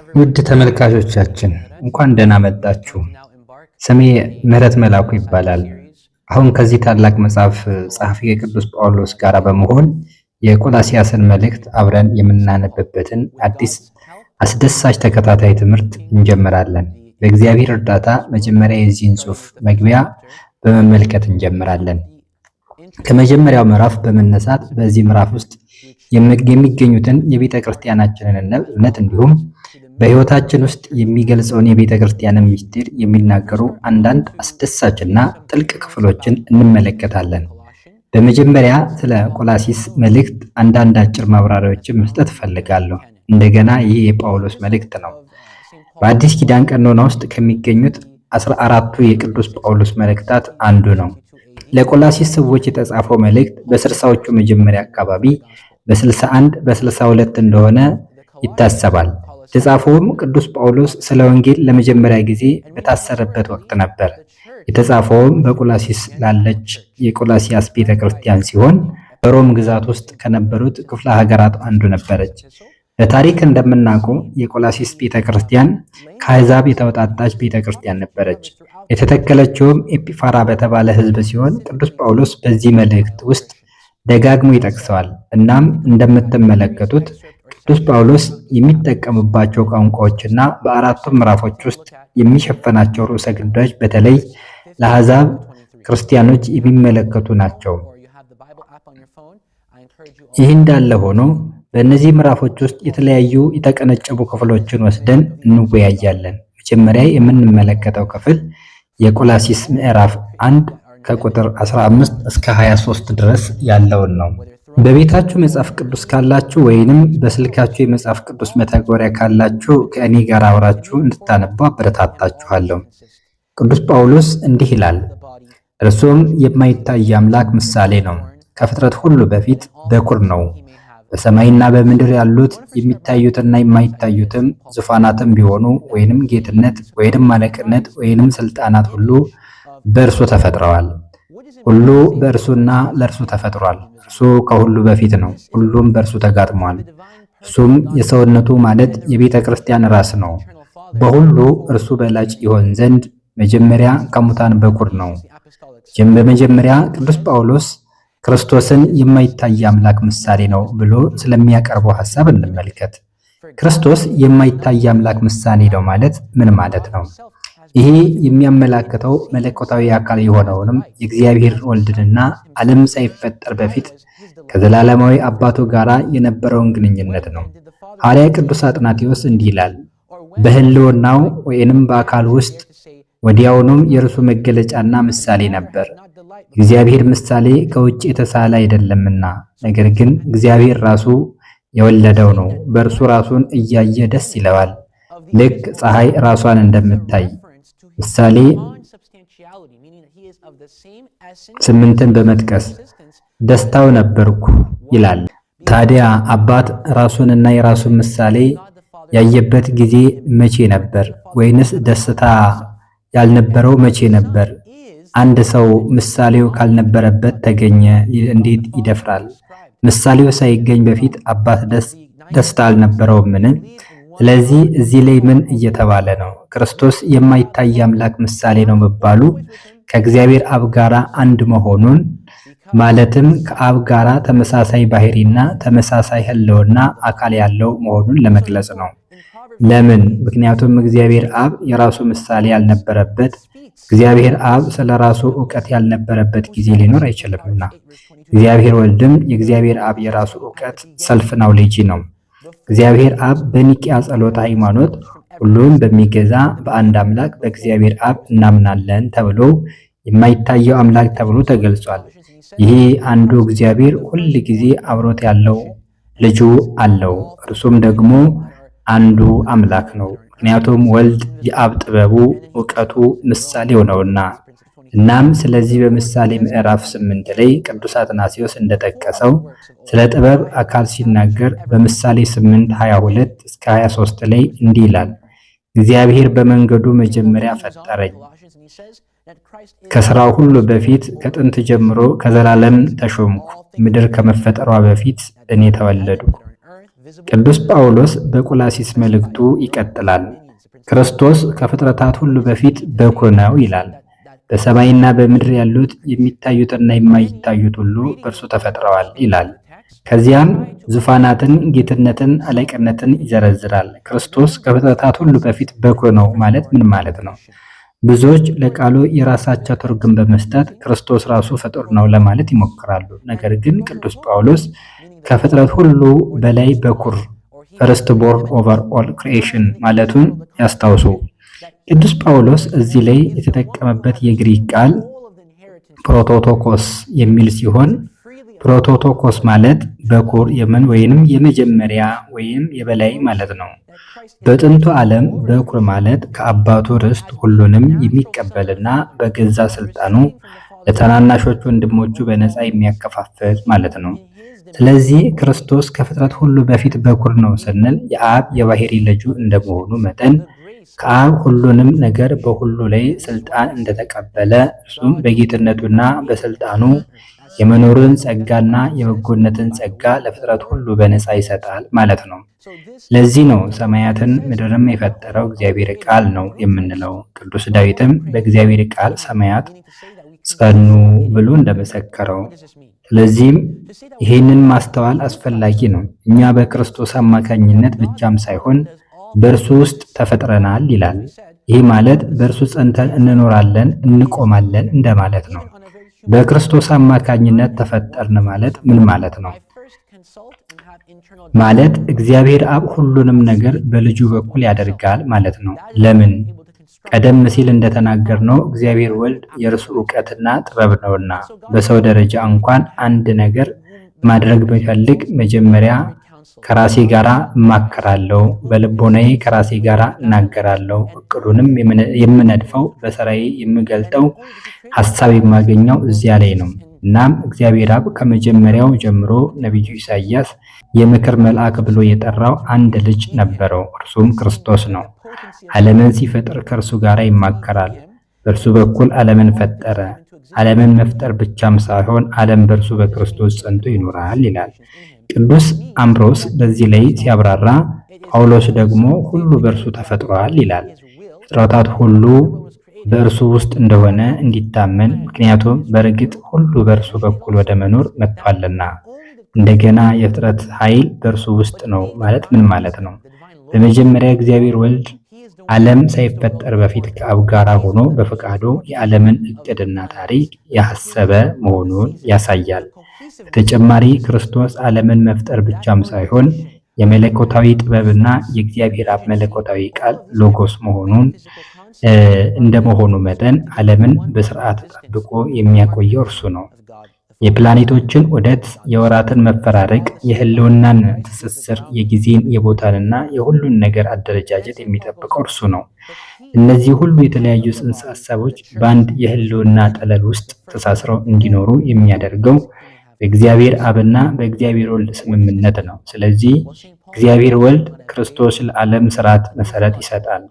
ውድ ተመልካቾቻችን እንኳን ደህና መጣችሁ። ስሜ ምህረት መላኩ ይባላል። አሁን ከዚህ ታላቅ መጽሐፍ ጸሐፊ የቅዱስ ጳውሎስ ጋር በመሆን የቆላስይስን መልእክት አብረን የምናነብበትን አዲስ አስደሳች ተከታታይ ትምህርት እንጀምራለን። በእግዚአብሔር እርዳታ መጀመሪያ የዚህን ጽሑፍ መግቢያ በመመልከት እንጀምራለን። ከመጀመሪያው ምዕራፍ በመነሳት በዚህ ምዕራፍ ውስጥ የሚገኙትን የቤተ ክርስቲያናችንን እምነት እንዲሁም በሕይወታችን ውስጥ የሚገልጸውን የቤተ ክርስቲያንን ምስጢር የሚናገሩ አንዳንድ አስደሳችና ጥልቅ ክፍሎችን እንመለከታለን። በመጀመሪያ ስለ ቆላስይስ መልእክት አንዳንድ አጭር ማብራሪያዎችን መስጠት እፈልጋለሁ። እንደገና ይህ የጳውሎስ መልእክት ነው። በአዲስ ኪዳን ቀኖና ውስጥ ከሚገኙት 14ቱ የቅዱስ ጳውሎስ መልእክታት አንዱ ነው። ለቆላስይስ ሰዎች የተጻፈው መልእክት በስልሳዎቹ መጀመሪያ አካባቢ በ61 በ62 እንደሆነ ይታሰባል። የተጻፈውም ቅዱስ ጳውሎስ ስለ ወንጌል ለመጀመሪያ ጊዜ በታሰረበት ወቅት ነበር። የተጻፈውም በቆላስይስ ላለች የቆላስይስ ቤተ ክርስቲያን ሲሆን በሮም ግዛት ውስጥ ከነበሩት ክፍለ ሀገራት አንዱ ነበረች። በታሪክ እንደምናውቀው የቆላስይስ ቤተ ክርስቲያን ከአሕዛብ የተወጣጣች ቤተ ክርስቲያን ነበረች። የተተከለችውም ኤጲፋራ በተባለ ሕዝብ ሲሆን ቅዱስ ጳውሎስ በዚህ መልእክት ውስጥ ደጋግሞ ይጠቅሰዋል። እናም እንደምትመለከቱት ቅዱስ ጳውሎስ የሚጠቀምባቸው ቋንቋዎችና በአራቱም ምዕራፎች ውስጥ የሚሸፈናቸው ርዕሰ ጉዳዮች በተለይ ለአሕዛብ ክርስቲያኖች የሚመለከቱ ናቸው። ይህ እንዳለ ሆኖ በእነዚህ ምዕራፎች ውስጥ የተለያዩ የተቀነጨቡ ክፍሎችን ወስደን እንወያያለን። መጀመሪያ የምንመለከተው ክፍል የቆላስይስ ምዕራፍ 1 ከቁጥር 15 እስከ 23 ድረስ ያለውን ነው። በቤታችሁ መጽሐፍ ቅዱስ ካላችሁ ወይንም በስልካችሁ የመጽሐፍ ቅዱስ መተግበሪያ ካላችሁ ከእኔ ጋር አብራችሁ እንድታነቡ አበረታታችኋለሁ። ቅዱስ ጳውሎስ እንዲህ ይላል፣ እርሱም የማይታይ አምላክ ምሳሌ ነው። ከፍጥረት ሁሉ በፊት በኩር ነው። በሰማይና በምድር ያሉት የሚታዩትና የማይታዩትም ዙፋናትም ቢሆኑ ወይንም ጌትነት ወይንም አለቅነት ወይንም ስልጣናት ሁሉ በእርሱ ተፈጥረዋል። ሁሉ በእርሱና ለእርሱ ተፈጥሯል። እርሱ ከሁሉ በፊት ነው፣ ሁሉም በእርሱ ተጋጥሟል። እርሱም የሰውነቱ ማለት የቤተ ክርስቲያን ራስ ነው። በሁሉ እርሱ በላጭ ይሆን ዘንድ መጀመሪያ ከሙታን በኩር ነው። በመጀመሪያ ቅዱስ ጳውሎስ ክርስቶስን የማይታይ አምላክ ምሳሌ ነው ብሎ ስለሚያቀርበው ሐሳብ እንመልከት። ክርስቶስ የማይታይ አምላክ ምሳሌ ነው ማለት ምን ማለት ነው? ይሄ የሚያመላክተው መለኮታዊ አካል የሆነውንም የእግዚአብሔር ወልድንና ዓለም ሳይፈጠር በፊት ከዘላለማዊ አባቱ ጋር የነበረውን ግንኙነት ነው። ሐዋርያ ቅዱስ አጥናቴዎስ እንዲህ ይላል፣ በሕልውናው ወይንም በአካል ውስጥ ወዲያውኑም የእርሱ መገለጫና ምሳሌ ነበር። እግዚአብሔር ምሳሌ ከውጭ የተሳለ አይደለምና፣ ነገር ግን እግዚአብሔር ራሱ የወለደው ነው። በእርሱ ራሱን እያየ ደስ ይለዋል፣ ልክ ፀሐይ ራሷን እንደምታይ። ምሳሌ 8ን በመጥቀስ ደስታው ነበርኩ ይላል። ታዲያ አባት ራሱንና የራሱን ምሳሌ ያየበት ጊዜ መቼ ነበር? ወይንስ ደስታ ያልነበረው መቼ ነበር? አንድ ሰው ምሳሌው ካልነበረበት ተገኘ እንዴት ይደፍራል? ምሳሌው ሳይገኝ በፊት አባት ደስታ አልነበረውምን? ስለዚህ እዚህ ላይ ምን እየተባለ ነው? ክርስቶስ የማይታይ አምላክ ምሳሌ ነው መባሉ ከእግዚአብሔር አብ ጋራ አንድ መሆኑን ማለትም ከአብ ጋራ ተመሳሳይ ባህሪና ተመሳሳይ ሕልውና አካል ያለው መሆኑን ለመግለጽ ነው። ለምን? ምክንያቱም እግዚአብሔር አብ የራሱ ምሳሌ ያልነበረበት፣ እግዚአብሔር አብ ስለ ራሱ ዕውቀት ያልነበረበት ጊዜ ሊኖር አይችልምና። እግዚአብሔር ወልድም የእግዚአብሔር አብ የራሱ ዕውቀት ሰልፍ ናውሌጅ ነው። እግዚአብሔር አብ በኒቅያ ጸሎተ ሃይማኖት ሁሉም በሚገዛ በአንድ አምላክ በእግዚአብሔር አብ እናምናለን ተብሎ የማይታየው አምላክ ተብሎ ተገልጿል። ይሄ አንዱ እግዚአብሔር ሁል ጊዜ አብሮት ያለው ልጁ አለው። እርሱም ደግሞ አንዱ አምላክ ነው። ምክንያቱም ወልድ የአብ ጥበቡ ዕውቀቱ ምሳሌው ነውና። እናም ስለዚህ በምሳሌ ምዕራፍ 8 ላይ ቅዱስ አትናሲዮስ እንደጠቀሰው ስለ ጥበብ አካል ሲናገር በምሳሌ 8:22 እስከ 23 ላይ እንዲህ ይላል፣ እግዚአብሔር በመንገዱ መጀመሪያ ፈጠረኝ፣ ከሥራው ሁሉ በፊት ከጥንት ጀምሮ ከዘላለም ተሾምኩ፣ ምድር ከመፈጠሯ በፊት እኔ ተወለድኩ። ቅዱስ ጳውሎስ በቆላሲስ መልእክቱ ይቀጥላል። ክርስቶስ ከፍጥረታት ሁሉ በፊት በኩር ነው ይላል። በሰማይና በምድር ያሉት የሚታዩትና የማይታዩት ሁሉ በእርሱ ተፈጥረዋል ይላል። ከዚያም ዙፋናትን፣ ጌትነትን፣ አለቅነትን ይዘረዝራል። ክርስቶስ ከፍጥረታት ሁሉ በፊት በኩር ነው ማለት ምን ማለት ነው? ብዙዎች ለቃሉ የራሳቸው ትርጉም በመስጠት ክርስቶስ ራሱ ፍጡር ነው ለማለት ይሞክራሉ። ነገር ግን ቅዱስ ጳውሎስ ከፍጥረት ሁሉ በላይ በኩር ፈርስት ቦርን ኦቨር ኦል ክሪኤሽን ማለቱን ያስታውሱ። ቅዱስ ጳውሎስ እዚህ ላይ የተጠቀመበት የግሪክ ቃል ፕሮቶቶኮስ የሚል ሲሆን ፕሮቶቶኮስ ማለት በኩር ወይንም የመጀመሪያ ወይም የበላይ ማለት ነው። በጥንቱ ዓለም በኩር ማለት ከአባቱ ርስት ሁሉንም የሚቀበልና በገዛ ስልጣኑ ለታናናሾች ወንድሞቹ በነፃ የሚያከፋፍል ማለት ነው። ስለዚህ ክርስቶስ ከፍጥረት ሁሉ በፊት በኩር ነው ስንል የአብ የባሕሪ ልጁ እንደመሆኑ መጠን ከአብ ሁሉንም ነገር በሁሉ ላይ ስልጣን እንደተቀበለ እርሱም በጌትነቱና በስልጣኑ የመኖርን ጸጋና የበጎነትን ጸጋ ለፍጥረት ሁሉ በነፃ ይሰጣል ማለት ነው። ለዚህ ነው ሰማያትን ምድርም የፈጠረው እግዚአብሔር ቃል ነው የምንለው። ቅዱስ ዳዊትም በእግዚአብሔር ቃል ሰማያት ጸኑ ብሎ እንደመሰከረው። ስለዚህም ይህንን ማስተዋል አስፈላጊ ነው። እኛ በክርስቶስ አማካኝነት ብቻም ሳይሆን በእርሱ ውስጥ ተፈጥረናል ይላል። ይህ ማለት በእርሱ ጸንተን እንኖራለን፣ እንቆማለን እንደማለት ነው። በክርስቶስ አማካኝነት ተፈጠርን ማለት ምን ማለት ነው? ማለት እግዚአብሔር አብ ሁሉንም ነገር በልጁ በኩል ያደርጋል ማለት ነው። ለምን? ቀደም ሲል እንደተናገርነው እግዚአብሔር ወልድ የእርሱ ዕውቀትና ጥበብ ነውና በሰው ደረጃ እንኳን አንድ ነገር ማድረግ ቢፈልግ መጀመሪያ ከራሴ ጋር እማከራለሁ፣ በልቦናዬ ከራሴ ጋር እናገራለሁ፣ እቅዱንም የምነድፈው በስራዬ የምገልጠው ሐሳብ የማገኘው እዚያ ላይ ነው። እናም እግዚአብሔር አብ ከመጀመሪያው ጀምሮ ነቢዩ ኢሳይያስ የምክር መልአክ ብሎ የጠራው አንድ ልጅ ነበረው፣ እርሱም ክርስቶስ ነው። ዓለምን ሲፈጥር ከእርሱ ጋር ይማከራል። በእርሱ በኩል ዓለምን ፈጠረ። ዓለምን መፍጠር ብቻም ሳይሆን ዓለም በእርሱ በክርስቶስ ጸንቶ ይኖራል ይላል። ቅዱስ አምብሮስ በዚህ ላይ ሲያብራራ፣ ጳውሎስ ደግሞ ሁሉ በእርሱ ተፈጥሯል ይላል። ፍጥረታት ሁሉ በእርሱ ውስጥ እንደሆነ እንዲታመን፣ ምክንያቱም በእርግጥ ሁሉ በእርሱ በኩል ወደ መኖር መጥቷልና። እንደገና የፍጥረት ኃይል በእርሱ ውስጥ ነው ማለት ምን ማለት ነው? በመጀመሪያ እግዚአብሔር ወልድ ዓለም ሳይፈጠር በፊት ከአብ ጋር ሆኖ በፈቃዱ የዓለምን ዕቅድና ታሪክ ያሰበ መሆኑን ያሳያል። በተጨማሪ ክርስቶስ ዓለምን መፍጠር ብቻም ሳይሆን የመለኮታዊ ጥበብና የእግዚአብሔር አብ መለኮታዊ ቃል ሎጎስ መሆኑን እንደመሆኑ መጠን ዓለምን በስርዓት ጠብቆ የሚያቆየው እርሱ ነው። የፕላኔቶችን ዑደት፣ የወራትን መፈራረቅ፣ የህልውናን ትስስር፣ የጊዜን የቦታንና የሁሉን ነገር አደረጃጀት የሚጠብቀው እርሱ ነው። እነዚህ ሁሉ የተለያዩ ጽንሰ ሐሳቦች በአንድ የህልውና ጠለል ውስጥ ተሳስረው እንዲኖሩ የሚያደርገው በእግዚአብሔር አብና በእግዚአብሔር ወልድ ስምምነት ነው። ስለዚህ እግዚአብሔር ወልድ ክርስቶስ ለዓለም ስርዓት መሰረት ይሰጣል።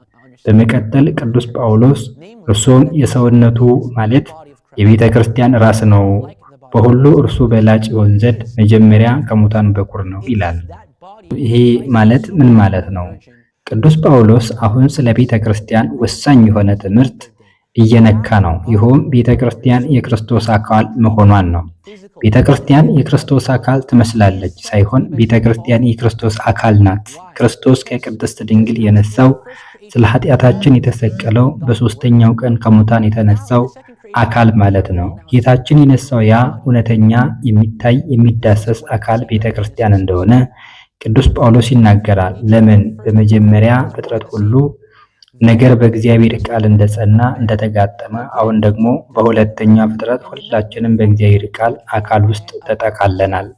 በመቀጠል ቅዱስ ጳውሎስ እርሱም የሰውነቱ ማለት የቤተ ክርስቲያን ራስ ነው፣ በሁሉ እርሱ በላጭ ይሆን ዘንድ መጀመሪያ ከሙታን በኩር ነው ይላል። ይሄ ማለት ምን ማለት ነው? ቅዱስ ጳውሎስ አሁን ስለ ቤተ ክርስቲያን ወሳኝ የሆነ ትምህርት እየነካ ነው። ይኸውም ቤተ ክርስቲያን የክርስቶስ አካል መሆኗን ነው። ቤተ ክርስቲያን የክርስቶስ አካል ትመስላለች ሳይሆን ቤተ ክርስቲያን የክርስቶስ አካል ናት። ክርስቶስ ከቅድስት ድንግል የነሳው ስለ ኃጢአታችን የተሰቀለው በሦስተኛው ቀን ከሙታን የተነሳው አካል ማለት ነው። ጌታችን የነሳው ያ እውነተኛ የሚታይ የሚዳሰስ አካል ቤተ ክርስቲያን እንደሆነ ቅዱስ ጳውሎስ ይናገራል። ለምን? በመጀመሪያ ፍጥረት ሁሉ ነገር በእግዚአብሔር ቃል እንደጸና እንደተጋጠመ፣ አሁን ደግሞ በሁለተኛ ፍጥረት ሁላችንም በእግዚአብሔር ቃል አካል ውስጥ ተጠቃለናል።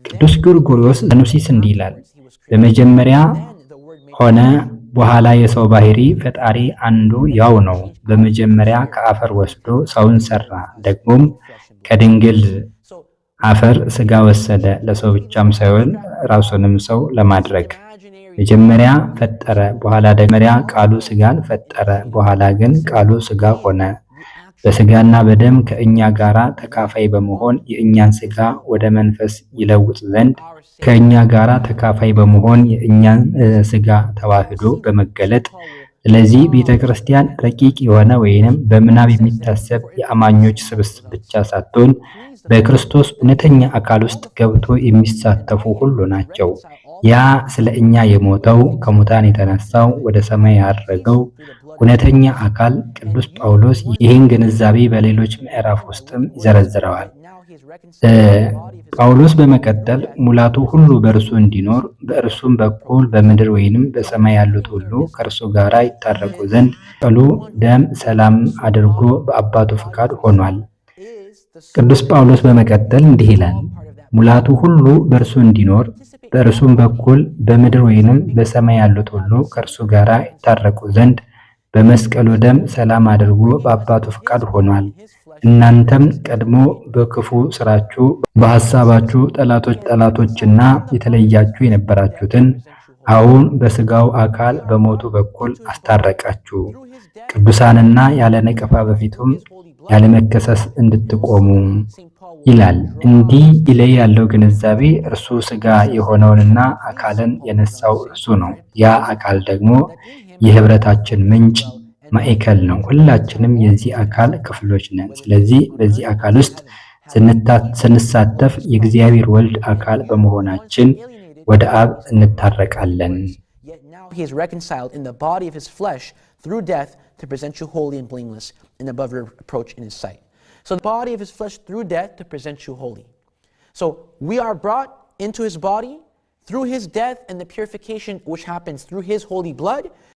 ቅዱስ ጎርጎርዮስ ዘኑሲስ እንዲህ ይላል፣ በመጀመሪያ ሆነ በኋላ የሰው ባህሪ ፈጣሪ አንዱ ያው ነው። በመጀመሪያ ከአፈር ወስዶ ሰውን ሰራ፣ ደግሞም ከድንግል አፈር ስጋ ወሰደ፣ ለሰው ብቻም ሳይሆን ራሱንም ሰው ለማድረግ። መጀመሪያ ፈጠረ፣ በኋላ ደግሞ ቃሉ ስጋን ፈጠረ፣ በኋላ ግን ቃሉ ስጋ ሆነ። በሥጋና በደም ከእኛ ጋር ተካፋይ በመሆን የእኛን ሥጋ ወደ መንፈስ ይለውጥ ዘንድ ከእኛ ጋር ተካፋይ በመሆን የእኛን ሥጋ ተዋህዶ በመገለጥ ስለዚህ ቤተ ክርስቲያን ረቂቅ የሆነ ወይንም በምናብ የሚታሰብ የአማኞች ስብስብ ብቻ ሳትሆን በክርስቶስ እውነተኛ አካል ውስጥ ገብቶ የሚሳተፉ ሁሉ ናቸው። ያ ስለ እኛ የሞተው ከሙታን የተነሳው ወደ ሰማይ ያረገው እውነተኛ አካል ቅዱስ ጳውሎስ ይህን ግንዛቤ በሌሎች ምዕራፍ ውስጥም ይዘረዝረዋል። ጳውሎስ በመቀጠል ሙላቱ ሁሉ በእርሱ እንዲኖር በእርሱም በኩል በምድር ወይንም በሰማይ ያሉት ሁሉ ከእርሱ ጋር ይታረቁ ዘንድ ጥሉ ደም ሰላም አድርጎ በአባቱ ፈቃድ ሆኗል። ቅዱስ ጳውሎስ በመቀጠል እንዲህ ይላል፣ ሙላቱ ሁሉ በእርሱ እንዲኖር በእርሱም በኩል በምድር ወይንም በሰማይ ያሉት ሁሉ ከእርሱ ጋር ይታረቁ ዘንድ በመስቀሉ ደም ሰላም አድርጎ በአባቱ ፈቃድ ሆኗል። እናንተም ቀድሞ በክፉ ስራችሁ በሐሳባችሁ ጠላቶችና የተለያችሁ የነበራችሁትን አሁን በሥጋው አካል በሞቱ በኩል አስታረቃችሁ፣ ቅዱሳንና ያለ ነቀፋ በፊቱም ያለ መከሰስ እንድትቆሙ ይላል። እንዲህ ይለይ ያለው ግንዛቤ እርሱ ሥጋ የሆነውንና አካልን የነሳው እርሱ ነው። ያ አካል ደግሞ የኅብረታችን ምንጭ ማዕከል ነው። ሁላችንም የዚህ አካል ክፍሎች ነን። ስለዚህ በዚህ አካል ውስጥ ስንሳተፍ የእግዚአብሔር ወልድ አካል በመሆናችን ወደ አብ እንታረቃለን። He is reconciled in the body of his flesh through death to present you holy and blameless and above reproach in his sight. So the body of his flesh through death to present you holy. So we are brought into his body through his death and the purification which happens through his holy blood.